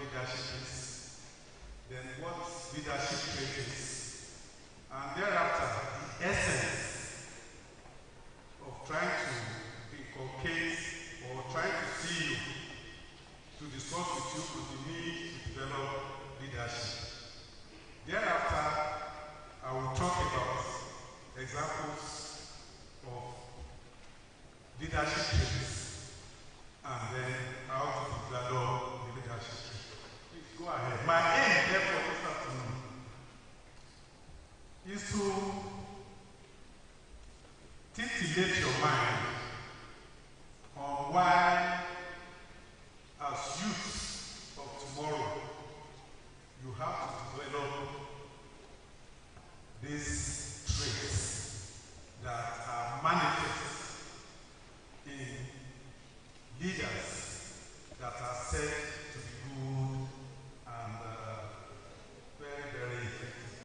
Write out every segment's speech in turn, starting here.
leadership is, then what leadership trait is, and thereafter the essence of trying to inculcate or trying to see you, to discuss with you on the need to develop leadership. Thereafter, I will talk about examples of leadership traits and then how to develop the leadership trait. Please go ahead. My aim, therefore, this afternoon is to titillate your mind on why, as youths of tomorrow, you have to develop these traits that are manifest in leaders that are said to be good and very, very effective.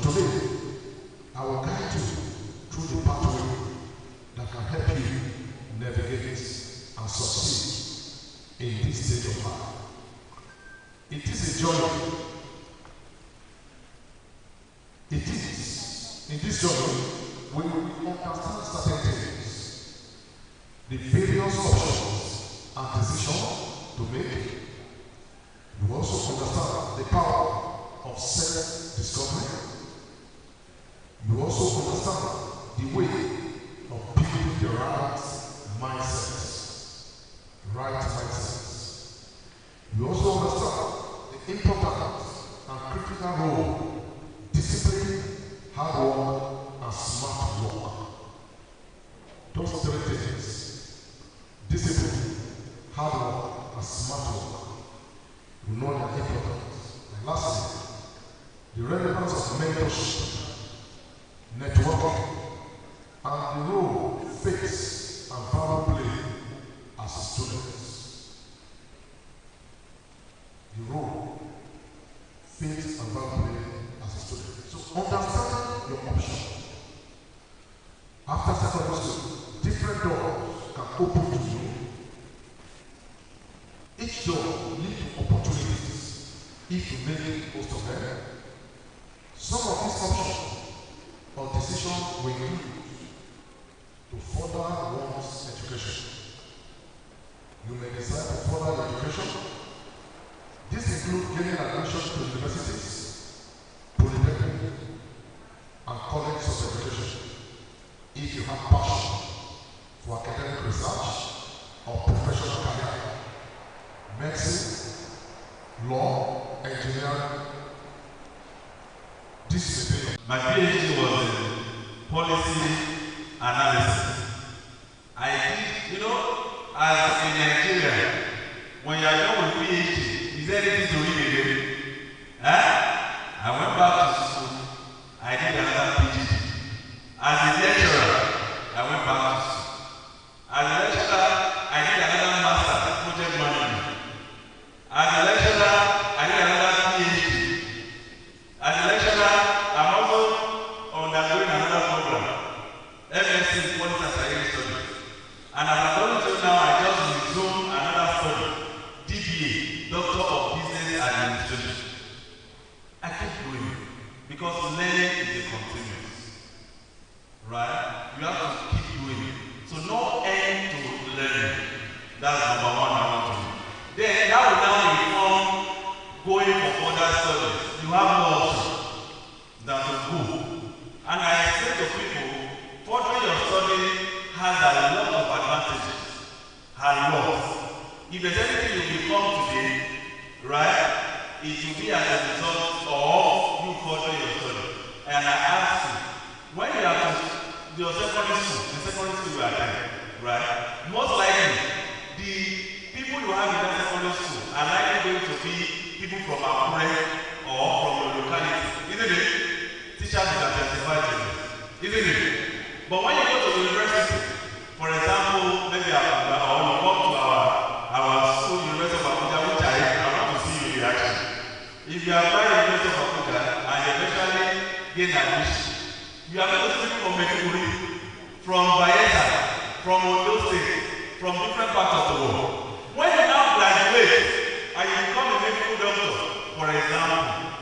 today, I will guide you through the pathway that can help you navigate and succeed in this stage of life. It is a journey. It is. In this journey, we will understand certain things, the various options and decisions to make. You also understand the power of self-discovery. You also understand the way of building the right mindsets. You also understand the important and critical role discipline, hard work, and smart work. Those three things, discipline, hard work, and smart work, you know their importance. And lastly, the relevance of mentorship, networking, and the role faith and value play as students. The role faith and value play as a student. So understand your option. After secondary school, different doors can open to you. Each door leads to opportunities if you make most of them. Some of these options or decisions will use to further one's education. You may decide to further your education. This includes getting admission to universities, polytechnic, and colleges of education. If you have passion for academic research or professional career, medicine, law, engineering, this may be. My PhD was in policy analysis. I did, as in Nigeria, when you are done with PhD, is there anything to read again? I went back to school, I did another PhD. As a lecturer, I went back to school. As a lecturer, I did another master in project management. As a lecturer, I did another PhD. As a lecturer, I'm also undergoing another program, MSc in Politics and Science Studies. And as I'm going to now, I just resumed another study, DBA, Doctor of Business Administration. I keep going because learning is a continuous, right? You have to keep doing it. So no end to learning. That's number one I want to do. Then that will now become going for further studies. You have no option than to go. And I say to people, furthering your study has a lot of advantages. A lot. If there's anything you become today, right, it will be as a result of you furthering your study. And I ask you, when you are to your secondary school you attend, right, most likely the people you have in that secondary school are likely going to be people from Akure or from your locality, isn't it? Teachers will testify to this, isn't it? But when you go to the university, for example, maybe Abuja, or you come to our school, University of Abuja, which I want to see your reaction. If you apply to the University of Abuja and you eventually gain admission, you are going to see people from Maiduguri, from Bayelsa, from Ondo State, from different parts of the world. When you now graduate and you become a medical doctor, for example,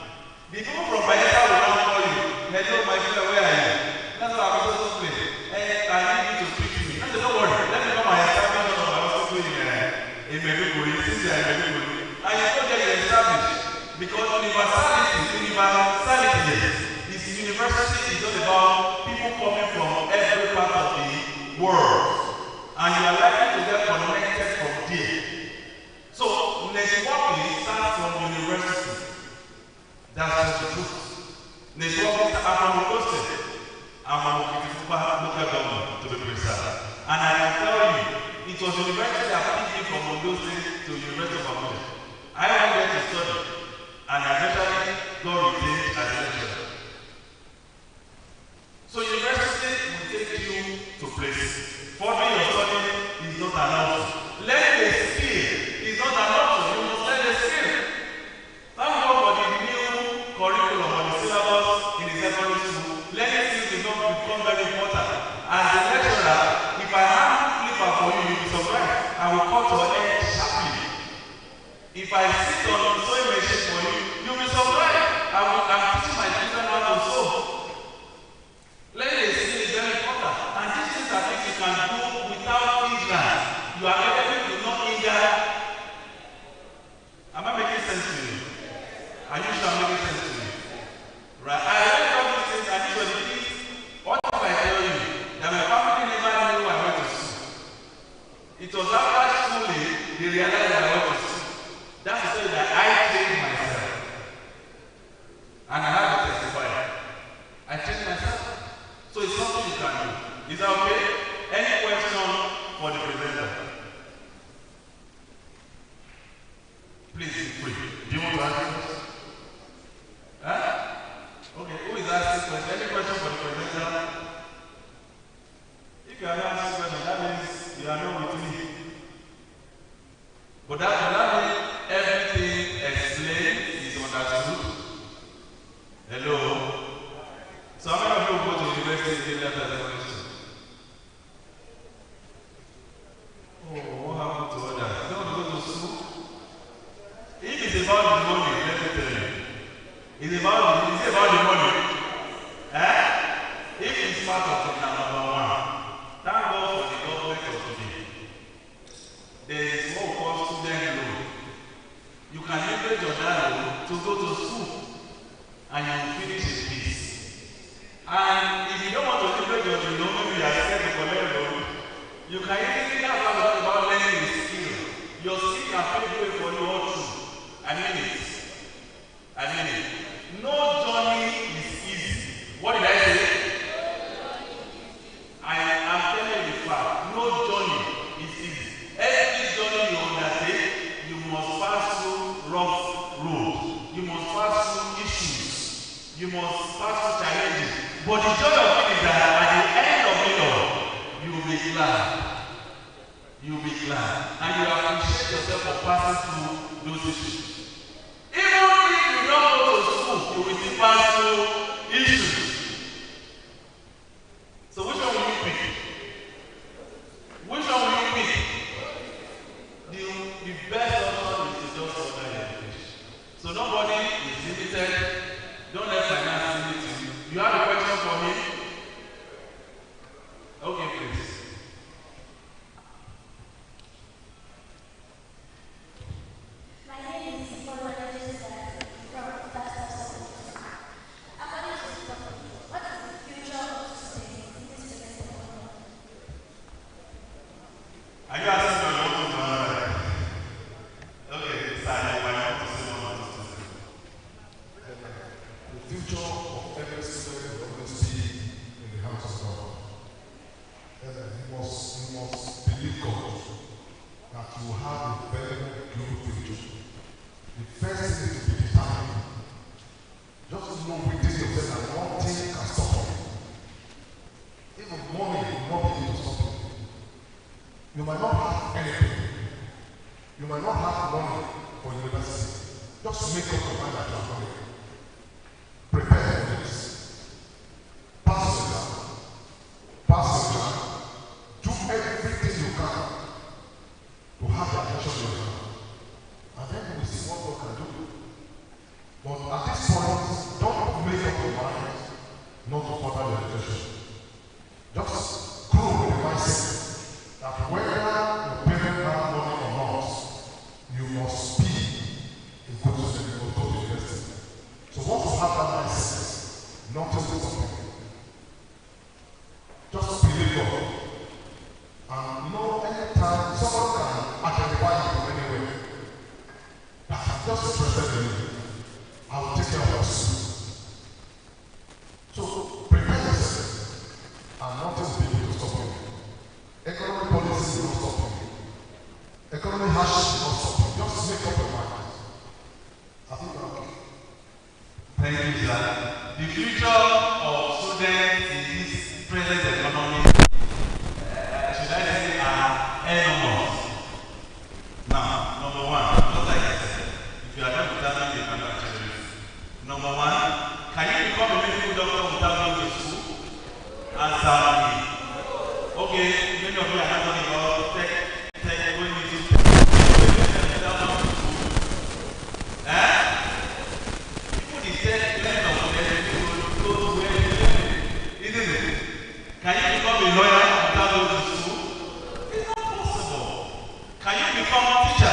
the people from Bayelsa will now call you, hello my friend, where are you? That's what I'm supposed to say. I need you to speak to me. I said, don't worry, let me come and establish what I'm supposed to do in Maiduguri, since you are in Maiduguri. And you go there, you establish. Because universality is university is all about people coming from every part of the world. And you are likely to get connected from there. So, networking starts from university. That's just the truth. Networking starts from Ondo State. I'm from EKITI local government, to be precise. And I can tell you, it was university that picked me from Ondo State to University of Abuja. I went there to study, and I eventually got retained as a lecturer. So university will take you to places. Furthering your study is not an option. Learning a skill is not an option. You must learn a skill. Thank God for the new curriculum or the syllabus in the become very important. As a lecturer, if I have a clipper for you, you'll be surprised. I will cut your head sharply. If I sit on the sewing machine for you, you'll be surprised. I'm teaching my children how to sew. Learning a skill is very important. And these things are things you can do without hindrance. You are able to not hinder. Am I making sense to you? Are you sure I'm making sense to you? Right? I read all these things and these were the things. What if I tell you that my family never knew I went to school? It was after schooling they realized that I went to school. That's to say that I trained myself. And I have to testify. I trained myself. So it's something you can do. Is that okay? Any question for the presenter? Please be free. Do you want to ask questions? Huh? Okay, who is asking questions? Any question for the presenter? If you are not asking questions, that means you are not with me. But that means everything explained is understood. Hello? So how many of you go to university and left as a question? Oh, what happened to others? You don't go to school? If it's about the money, let me tell you. It's about the money. If it's part of the number one, thank God for the government of today. There is what we call student loan. You can leverage your loan to go to school and you will finish in peace. And if you don't want to leverage your loan, maybe you are scared to collect loan, you can easily have about learning the skill. Your skill can pave the way for you all through. I mean it. No journey is easy. What did I say? I'm telling you the fact. No journey is easy. Every journey you undertake, you must pass through rough roads. You must pass through issues. You must pass through challenges. But the joy of it is that at the end of it all, you will be glad. You will be glad. And you appreciate yourself for passing through those issues. Even if you don't go to school, you will still pass through issues. So which one will you pick? Which one will you pick? The best option is to just further your education. So nobody is limited. Don't let finance limit you. You have a question for me? Okay, please. Answer me. Okay, many of you are not talking about tech going into tech. People is tech learning of the go to where you live. Isn't it? Can you become a lawyer without going to school? It's not possible. Can you become a teacher?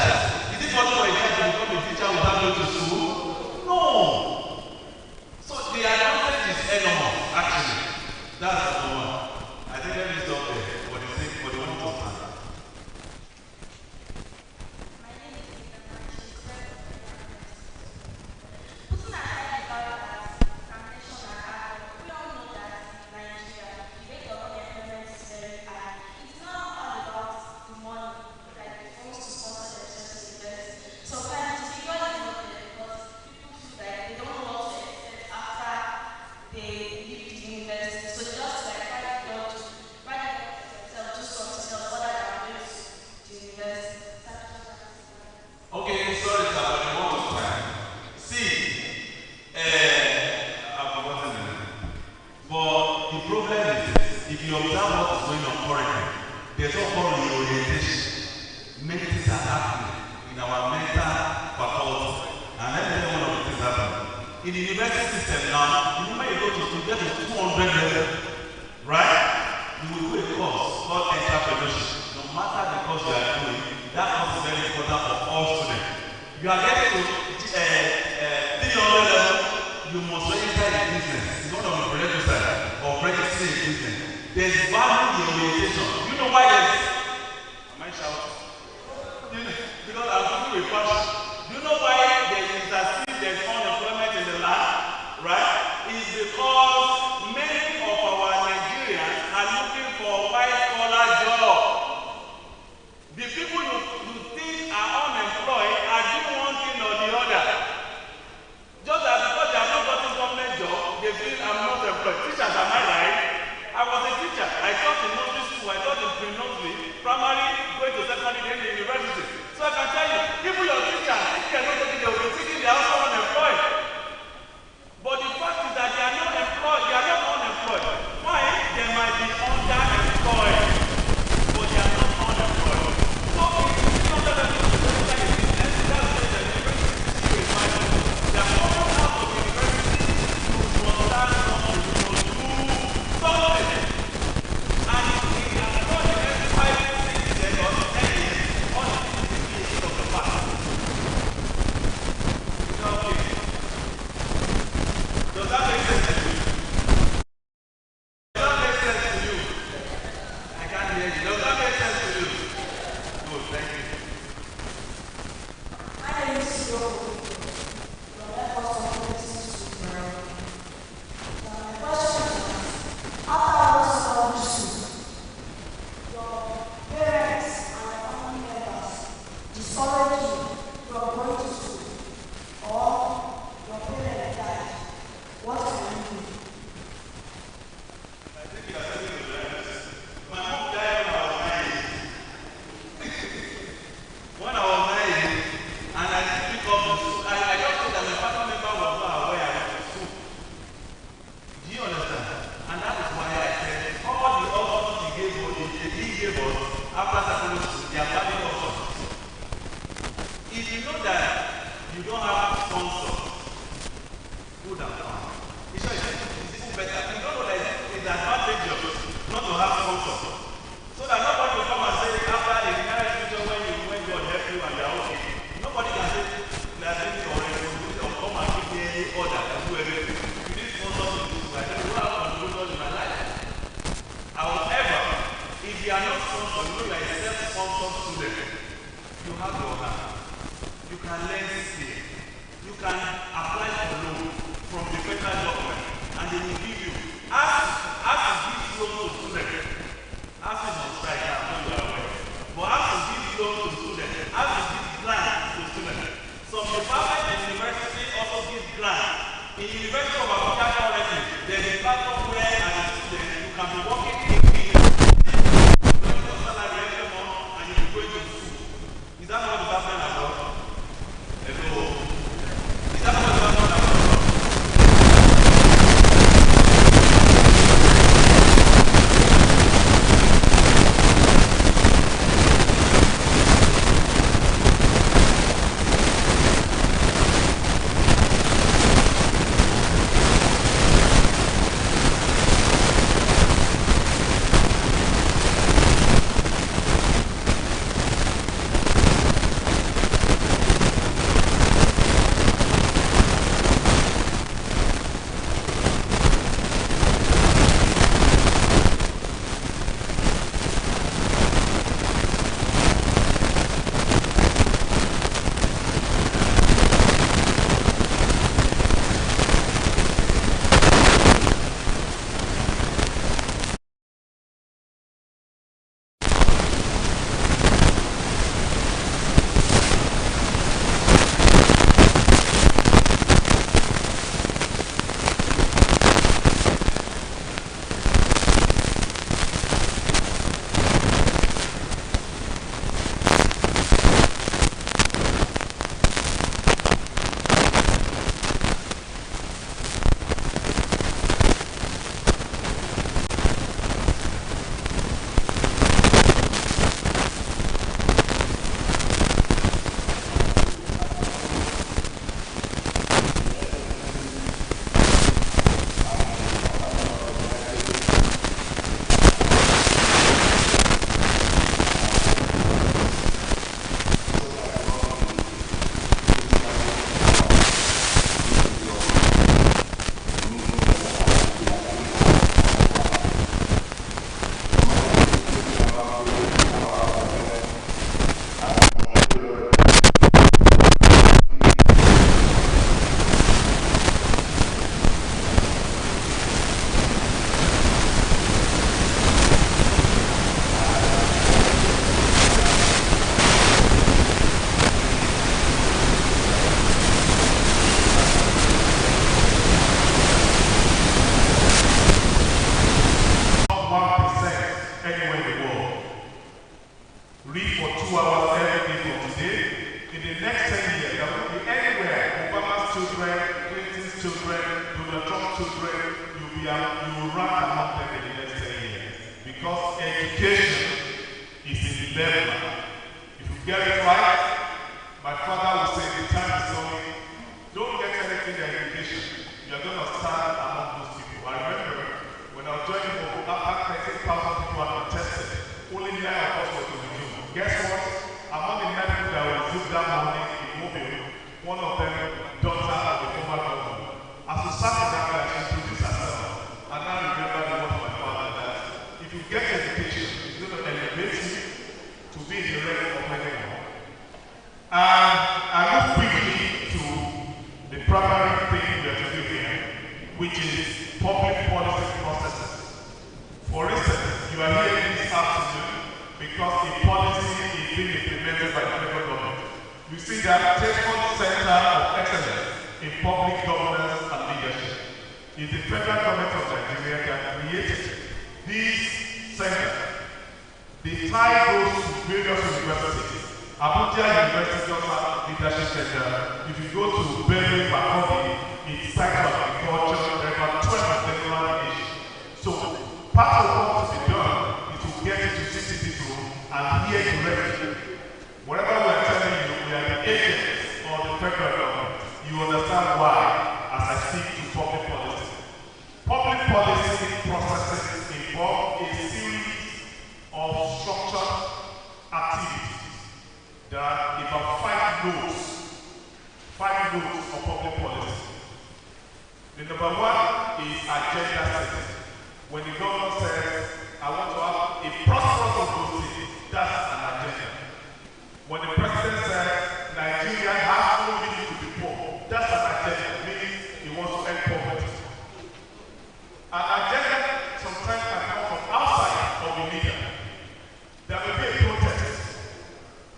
Is it possible for a child to become a teacher without going to school? No. So the advantage is enormous, actually. That's number one. I think let me stop there for the sake for the one of time. My name is putting aside the fact that stagnation and hard work, we all know that in Nigeria, the rate of unemployment is very high. It's not all about the money, like the funds to sponsor themselves to invest. Sometimes the figure is not there because people feel like they don't know what to expect after they leave the university. So just like write themselves, do something else other than going to the university. Okay, sorry, sir, but one more time. See, I've forgotten the name. But the problem is this: if you observe what is going on currently, there's no more reorientation. Many things are happening in our mental faculty, and let me tell you one of the things happening. In the university system now, the moment you go to school, you get to 200 level, right? You will do a course called entrepreneurship. No matter the course you are doing, that course is very important for all students. You are getting to 300 level, you must register a business. It's one of the prerequisites of registering a business. There's value in orientation. You know why there's... Am I shouting? Because I'm talking with passion. Do you know why there's unemployment in the land? Right? It's because many of our Nigerians are looking for white-collar jobs. The people you think are unemployed are doing one thing or the other. Just as because they have not gotten government job, they feel I'm not employed. Teachers, am I right? I was a teacher. I taught in nursery school, I taught in pre-nursery, primary, going to secondary, then the university. So I can tell you, even your teachers, if they are not taking, they will be thinking they are also unemployed. But the fact is that they are not employed, they are not unemployed. Why? They might be underemployed, but they are not unemployed. So it's not that they are not business, that's why the university is required. They are coming out of the university, you must start something, you must do something. And if we are not in every 5, 6 years or 10 years, all this is the of the past. It's not okay. Does that make sense to you? Does that make sense to you? I can't hear you. Does that make sense to you? Good, thank you. My name is Siro. Your efforts are committed to grow. My question is, after all secondary school, your parents and your family members discourage you from going to school, or your parents died. What can you do? I think you are telling me the right. My mom died when I was 9 years. When I was 9 years, and I didn't pick up the school, I just thought that my family member was not aware I went to school. Do you understand? And that is why I said all the offers he gave us after secondary school, they are valid offers. If you know that you don't have sponsors, good and fine. It's even better. You don't know that it's advantageous not to have sponsors. So that nobody will come and say after the marriage future when God help you and you are okay. Nobody can say that this is already or come and give me any order to do everything. You need sponsors to do this. I don't know how to do in my life. However, if you are not sponsored, you know you are a self-sponsored student. You have your hand. You can learn skill. You can apply for loan from the federal government, and they will give you. As to give loan to students, as is on strike, I know you are aware. But as to give loan to students, as to give grants to students. Some departments in university also give grants. In the University of ABUJA currently, there is a platform where as a student you can be working in the salary every month and you will be going to school. Is that not what is happening abroad? Hello. Is that what is happening abroad? will rank among them in the next 10 years. Because education is in the level. If you get it right, my father will say the time is coming. Don't get anything in education. You are going to stand among those people. I remember when I was joining Moko, after 13,000 people had been tested, only 9 of us were to resume. Guess what? Among the 9 people that were resumed that morning in Mobile, one of them, daughter of the former governor. As we sat in that place, she introduced herself. And now remember the word of my father that if you get education, it's going to elevate you to be in the rank of anyone. And I move quickly to the primary thing we are to do here, which is public policy processes. For instance, you are here this afternoon because a policy is being implemented by the federal government. You see that TETFUND Center of Excellence in Public Governance and Leadership is the federal government of Nigeria that created this center. The tie goes to various universities. ABUJA University of Leadership Center. If you go to Berlin, Makodi, it's site of agriculture, there are 12 technical issues. So part of what to be done is to get into CCTV room and hear directly. Whatever we are telling you, we are the agents of the federal government. You understand why as I speak to public policy. Public policy processes involve a series of structured activities. There are about 5 nodes of public policy. The number 1 is agenda setting. When the government says, I want to have a prosperous of those things, that's an agenda. When the president says, Nigeria has no reason to be poor, that's an agenda, meaning he wants to end poverty. An agenda sometimes can come from outside of the leader. There may be a protest.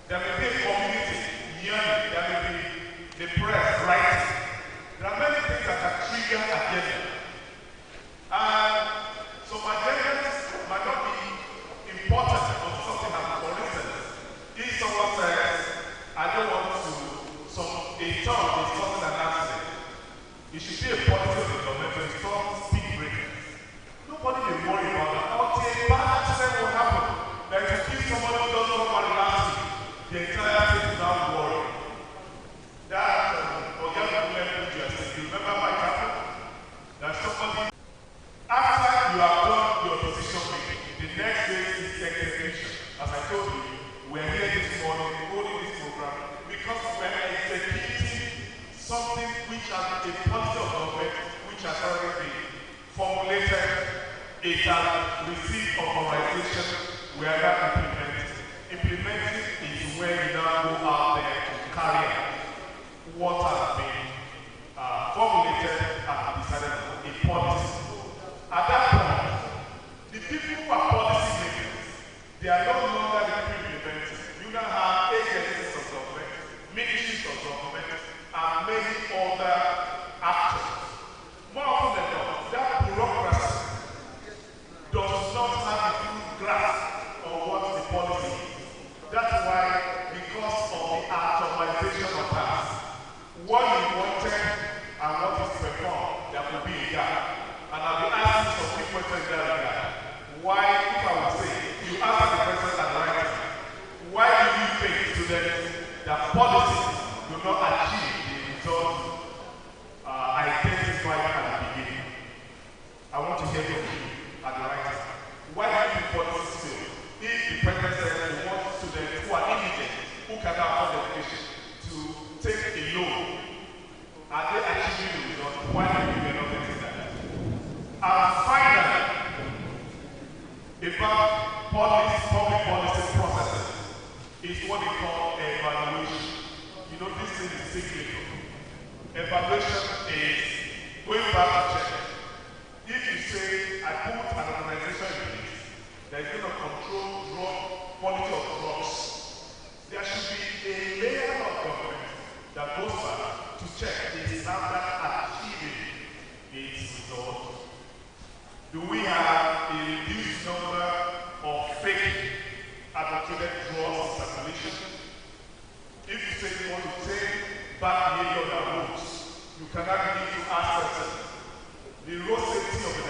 There may be a community yearning. There may be the press writing. There are many things that can trigger agenda. And some agendas might not be important until something happens. For instance, if someone says, I don't want to, a child is causing an accident, it should be a policy of the government to install speed breakers. Nobody will worry about that. Until a bad accident will happen. Like if you kill somebody who doesn't know about last week, the entire thing is now worried. That, you remember my chapter? That somebody, after you have done your decision making, the next day is execution. As I told you, we're here this morning holding this program because we're executing something which has a policy of government which has already been formulated. It has received authorization. We are now implementing. Implementing is where you now go out there to carry out what has been formulated and decided on a policy. At that point, the people who are policy makers, they are no longer the people implementing. You now have agencies of government, ministries of government, and many other actors. More often than not, that bureaucracy does not have a full grasp of what the policy is. That's why, because of the atomization of tasks, what you wanted and what is performed, there will be a gap. And I'll be asking some big questions in that regard. Why, if I would say, you ask the question at the right time, why do you think students that policies do not achieve the results identified at the beginning? I want to hear from you at the right time. Why do you think policies fail? If the president says he wants students who are indigent, who cannot afford education, to take a loan, are they achieving the results? Why do you think they're not getting that? And finally, about public policy processes is what we call evaluation. You know, this thing is cyclical. Evaluation is going back to check. If you say, I put an organization in place that is going to control quality of drugs, there should be a layer of government that goes back to check is that achieving its result. Do we have a reduced number of fake advocated drugs in circulation? If you say you want to take back behavior on the roads, you cannot begin to ask questions. The road safety of the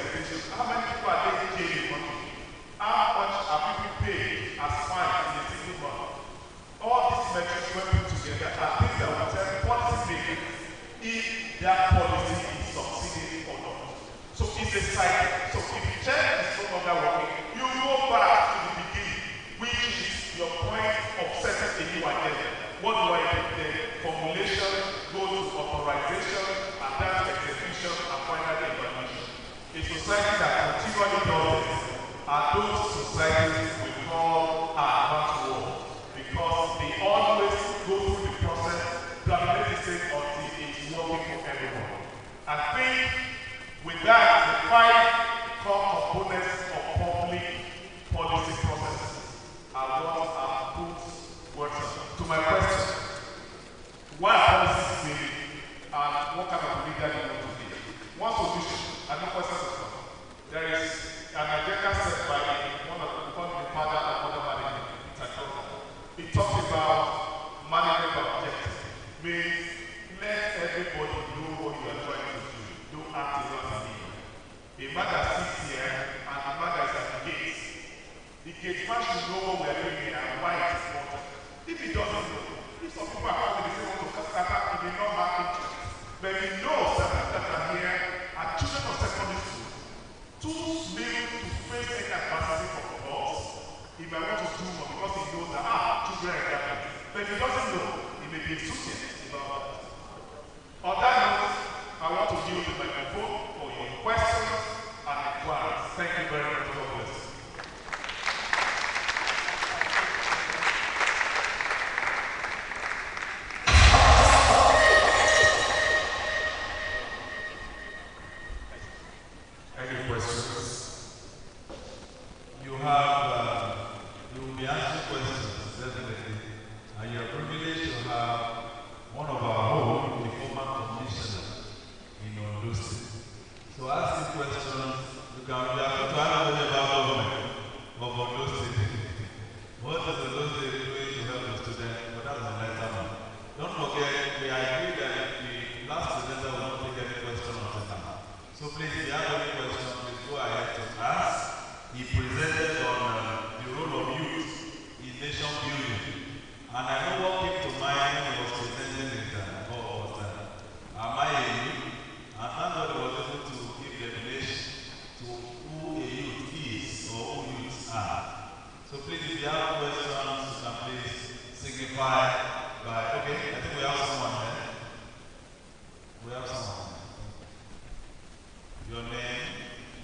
a cycle. So if you check is no longer working, you go back to the beginning, which is your point of setting a new agenda. What do I do then? Formulation, go to authorization, and then execution, and finally evaluation. A society that continually does this are those societies we call advanced world, because they always go through the process, dominate the state until it's working for everyone. I think with that, the 5 core components of public policy processes are what I've put words to my question. Why policy fail and what kind of leader do you want to be? One solution, and no question to come. There is an agenda set by one of the father of modern management, He talks about management objectives. Means let everybody know what you are trying to do. Don't act as a leader. A man that sits here and a man that is at the gates. The gate man should know what we are doing here and why it is important. If he doesn't know, if some people are coming, they say want to start, he may not have interest. But if he knows that that are here are children of secondary school, too little to face any adversity from the boss, he might want to do more because he knows that children are gathering. But if he doesn't know, he may be insulted about that. On that note, I want to use the microphone for your questions and inquiries. Thank you very much. God bless you. Any questions? You will be asking questions, definitely. And you are privileged to have one of our own, the former commissioner in Ondo State. So asking questions, you can be able to ask about government of Ondo State. What is Ondo State doing to help the students? But that's a later one. Don't forget, we agree that the last presenter will not take any question until now. So please, if you have any questions, please go ahead to ask. He presented on the role of youth in nation building. And I know what came to mind when he was presenting it was am I a youth? And somebody was able to give definition to who a youth is or who youths are. So please, if you have questions, you can please signify by, okay, I think we have someone there. We have someone there. Your name,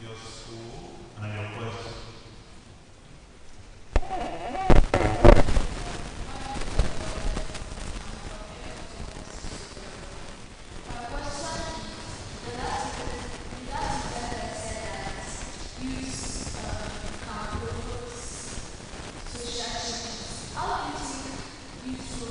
your school, and your question. Social changes. How do you think youth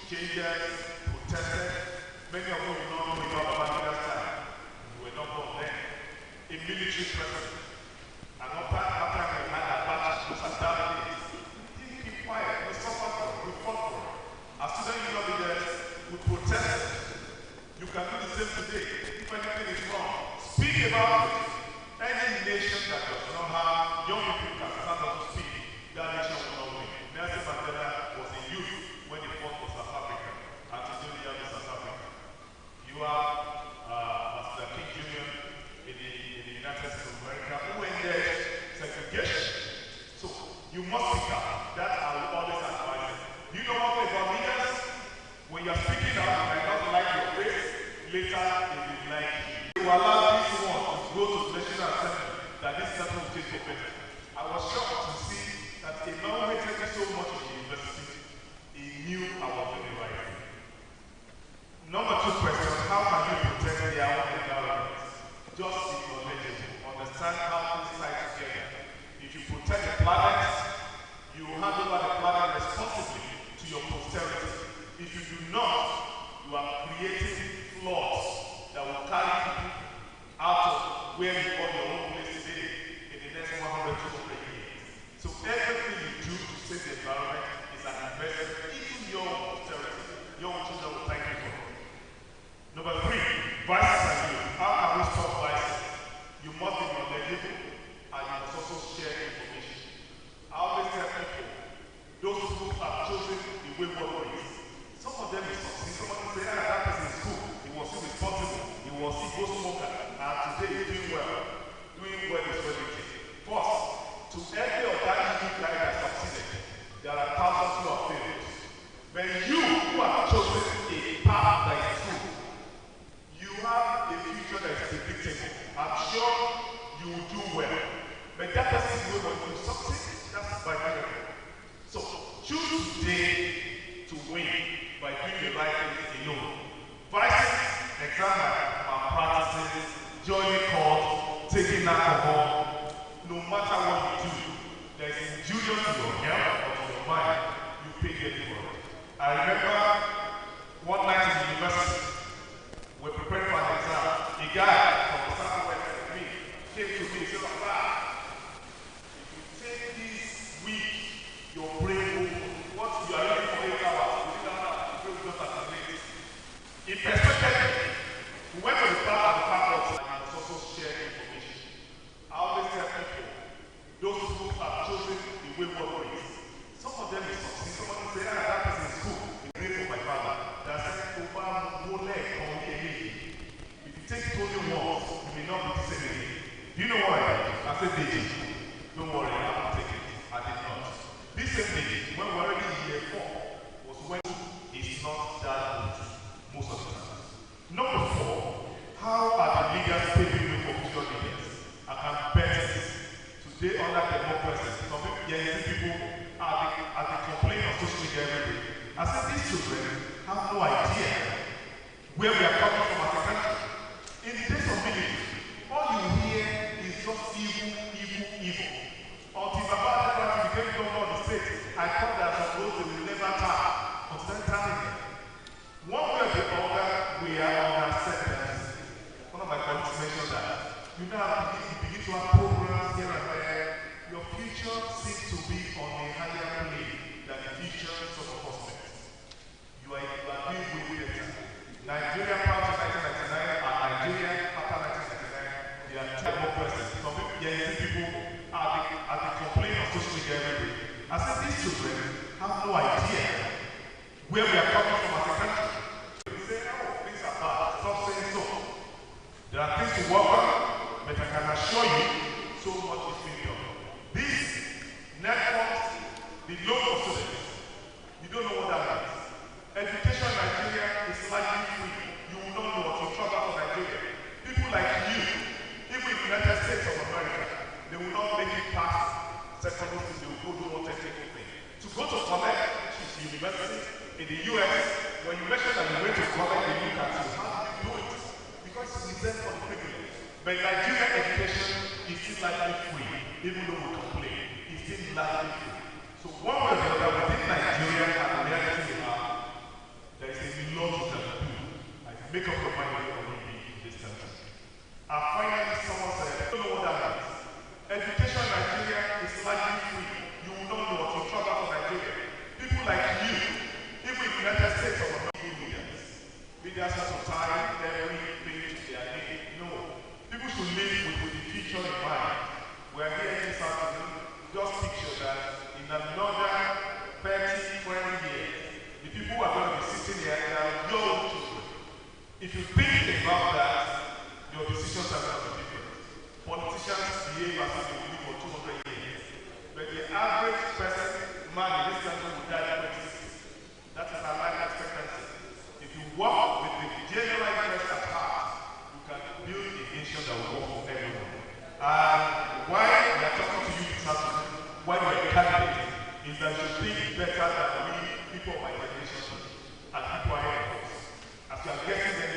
changes, protested. Many of you will not know about Babangida time. You were not born then. A military president. And after we had Abacha, those are dark days. We didn't keep quiet. We suffered for it. We fought for it. As student union leaders, we protested. You can do the same today. If anything is wrong, speak about it. Any nation that does not have young people can stand up to speak, that nation will not win. Nelson Mandela was a youth when he fought for South Africa, and today we have South Africa. You have Mr. King Jr. in the United States of America who ended segregation. So you must speak up. That I will always advise you. You know one thing about leaders? When you're speaking out, you might not like your face. Later, they will like you. You allow this one to go to the National Assembly that this settle will take for better. I was shocked to see that a man who hated so much in the university, he knew I was doing the right thing. Number 2 question, how can you protect their own environment? Just acknowledge it. Understand how things tie together. If you protect the planet, you will hand over the planet responsibly to your posterity. If you do not, you are creating flaws that will carry people out of where you got your own place today in the next 100, 200 years. So everything you do to save the environment is an investment into your posterity. Your children will thank you for it. Number 3, vices and you. How can we stop vices? You must be knowledgeable and you must also share information. I always tell people, those who have chosen the wayward ways, some of them is succeed. Some of them say, that person is cool. He was irresponsible. He was a go smoker. And today he's doing well. Doing well is everything. First, to every of that evil guy that succeeded, there are thousands who have failed. But you who have chosen a path that is true, you have a future that is predictable. I'm sure you will do well. But that person is going to succeed. That's by miracle. So choose today to win by doing the right things alone. Vices, exam malpractices, joining court, taking alcohol, no matter what you do, there is injurious to your health or to your mind, you pay heavy for it. I remember one night in the university, we were preparing for an exam. A guy from the southwest of me came to me and said, Papa, if you take this week, your brain will, what you are reading for 8 hours, within an hour, the brain will just activate. He perspected me. We went to the back of the faculty and he must also share information. I always tell people, those who have chosen the wayward ways, some of them is succeed. Some of them say, that person is cool. He prayed for my father. That said, if you take it only once, you may not be the same again. Do you know why? I said, Deji, don't worry, I will take it. I did not. This same Deji, when we were already in year 4, was when it's not that good most of the time. Number 4, how are the leaders paving way for future leaders? I can bet this. Today, under democracy, some people are the complaint on social media every day. I said, these children have no idea where we are coming from as a country. In the days of military, all you hear is just evil, evil, evil. Until Baba became governor of the state, I thought that some roads they will never tap. Until then, tapping them. One way or the other, we are under sentence. One of my colleagues mentioned that. You now begin to have programs here and there. Your future seems to be on a higher plane than the future some of us met. You are doing way better. Nigeria prior to 1999 and Nigeria after 1999, they are two democracies. Some people are the complaint on social media every day. I said these children have no idea where we are coming from as a country. They say, oh, things are bad. Stop saying so. There are things to work on, but I can assure you, so much is being done. These networks, the local students, you don't know what that means. Education in Nigeria is slightly free. You will not know what you travel to Nigeria. People like you, even in the United States of America, they will not make it past secondary school. They will go do one technical thing. To go to college, which is university, in the US, when you mention that you went to college, they look at you. How do you do it? Because it's reserved for the privilege. But Nigerian education is still slightly free, even though we complain. It's still slightly free. So one way or the other, within Nigeria and the reality we have,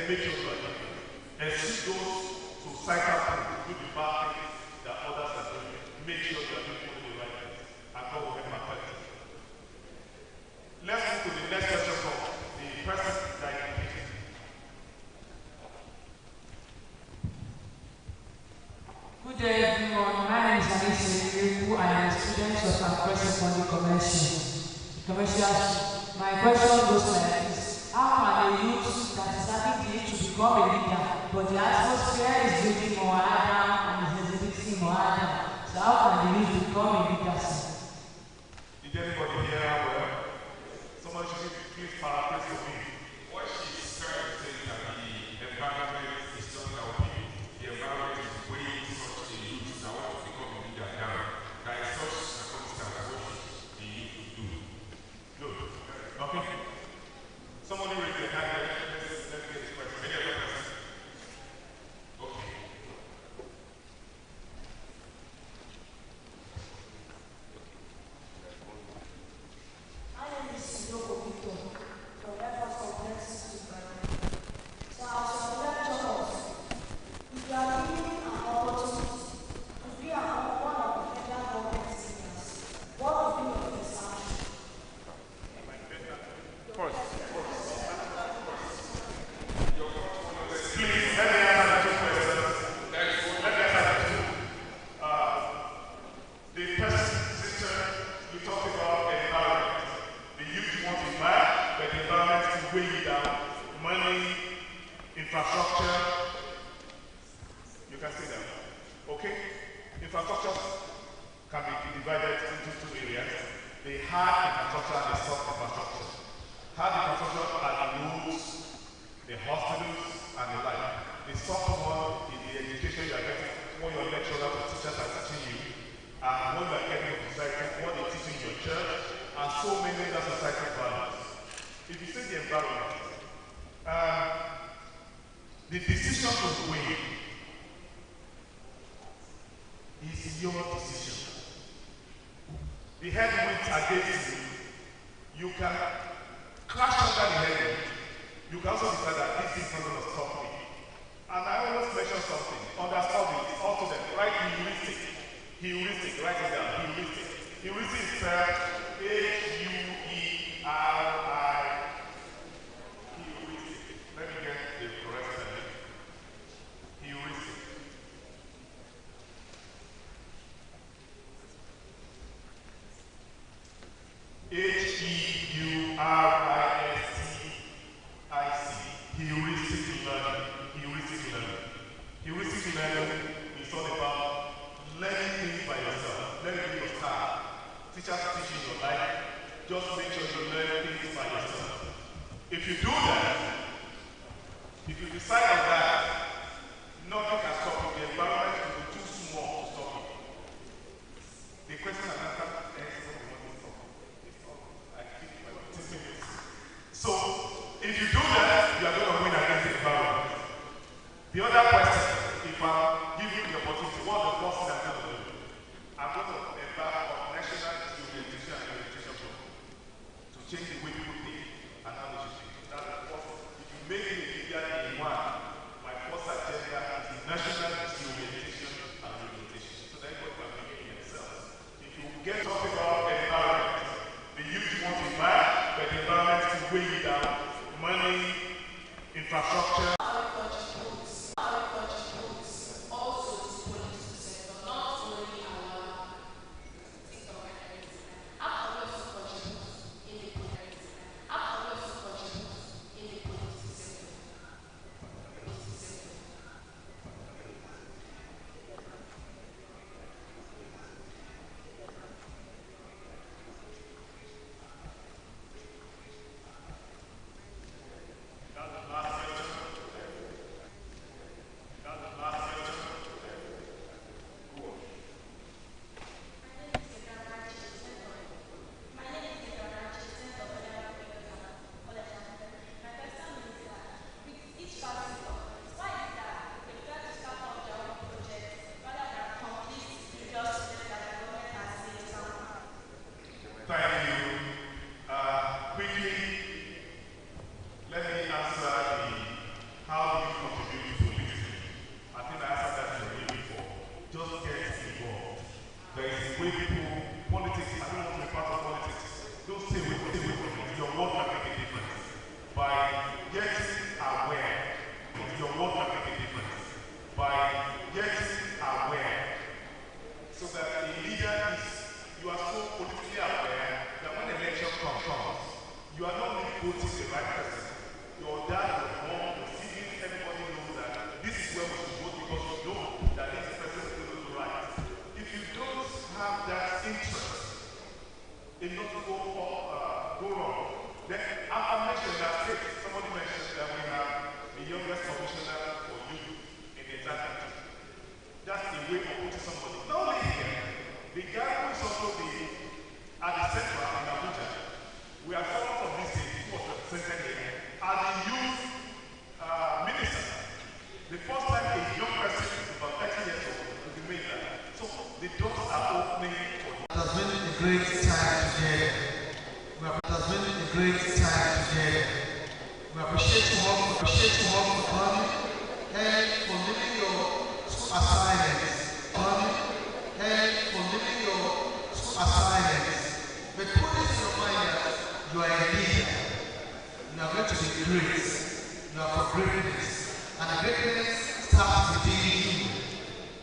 make sure you are doing it. Eschew those societal things, do the bad things that others are doing. Make sure you are doing only the right things. And God will help my person. Let's move to the next question from the person that is speaking. Good day, everyone. My name is Anissa Ireku. I am a student of Progressive Funding Commercial. My question goes like this: how can a youth that is having the age to become a leader, but the atmosphere is building more Adam and is exhibiting more Adam? So how can the youth become a leader? Did anybody hear her well? Somebody should please paraphrase for me. What she's trying to say is that the environment is not our people. The environment is weighing such a youth that want to become a leader down. That is such circumstance what the youth will do. Good. Okay. Somebody raise their hand. Let's get this question. Any other person? Okay. My name is Sidoko Victor from Airport Complex to Brandon. So as your lecturers, if you are given an opportunity to be one of the federal government seniors, what would be your first action? Please, let me answer the two questions. Let me answer the two. The person, sister, you talked about the environment. The youth want to buy, but the environment is way you down. Money, infrastructure. You can see that. Okay? Infrastructure can be divided into two areas. The hard infrastructure and the soft infrastructure. Hard infrastructure are the roads, the hospitals, and the like. The soft one is the education you are getting, what your lecturers or teachers are teaching you, and what you are getting from society, what they teach you in your church, and so many other societal values. If you say the environment, the decision to win is your decision. The headwinds against you, you can crash under the headwind. You can also decide that this is not going to stop me. And I always mention something. Understand it, also then, write heuristic. Heuristic, write it down. Heuristic. Heuristic is spelled H-U-E-R-I. Heuristic. Let me get the correct spelling. Heuristic. H-E-U-R-I-S-T-I-C. Heuristic learning. Heuristic learning. Heuristic learning is all about learning things by yourself. Learning your style. Teachers teach you your life. Just make sure you learn things by yourself. If you do that, if you decide on that, nothing can stop you. The environment will be too small to stop you. The question and answer so, if you do that, you are going to win against the environment. The other question, if I'm giving you the opportunity, what the first thing I'm going to do? I'm going to embark on national orientation and orientation program to change the way people think and how they should think. That's the first. If you make it a media in one, my first agenda is the national orientation and orientation. So that everybody can make it themselves. If you get talking about the environment, the youth want to buy, but the environment is way you down. Money, infrastructure. That's the last question. voting the right person. Your dad, your mom, your siblings, everybody knows that this is where we should vote because you know that this person is going to do right. If you don't have that interest, it not go wrong. Then I mentioned that state, somebody mentioned that we have the youngest commissioner for youth in the entire country. That's the way of putting somebody. Not only here, the guy who is also at the center in Abuja, we are someone from this state who was represented here as the youth minister. The first time a young person, about 30 years old, will be made that. So the doors are opening for you. It has been a great time together. It has been a great time together. We appreciate you all for coming and for leaving your school assignments. And for leaving your school assignments. But put this in your mind that you are a leader. You are going to be great. You are for greatness. And the greatness starts within you.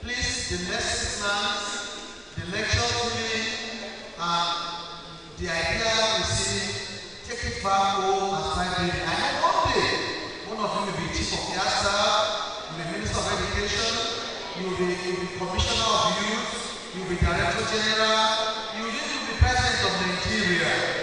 Please, the lesson plans, the lecture today, and the idea is take it back home and start reading. I know one day, one of you will be chief of the staff, you will be minister of education, you will be commissioner of youth, you will be director general,